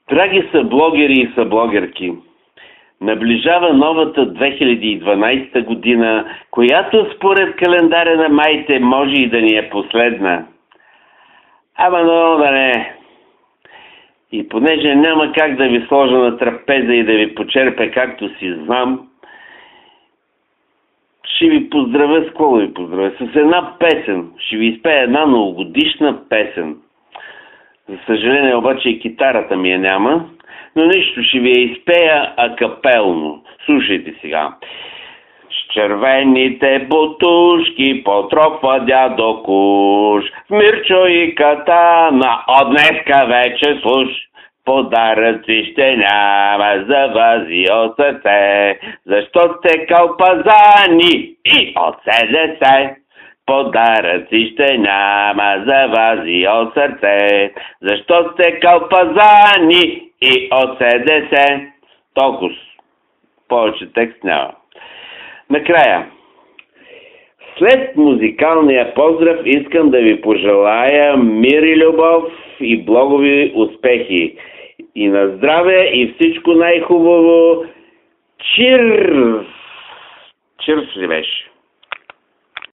Драги са блогери и съблогерки, наближава новата 2012 година, която според календаря на майте може и да ни е последна. Ама но да не. И понеже няма как да ви сложа на трапеза и да ви почерпя както си знам, ще ви поздравя, с какво да ви поздравя? С една песен. Ще ви изпея една новогодишна песен. За съжаление обаче и китарата ми я няма, но нищо, ще ви я изпея акапелно. Слушайте сега. С червените бутушки потропва дядо Куш, в Мирчо и Катана от днеска вече слуш. Подаръци ще няма за вас и от сърце, защо сте калпазани и от СДС. Подаръци ще няма за вас и от сърце, защо сте калпазани и от СДС. Толкова. Повече текст няма. Накрая. След музикалния поздрав искам да ви пожелая мир и любов и блогови успехи. И на здраве и всичко най-хубаво. Чирс! Чирс ли беше?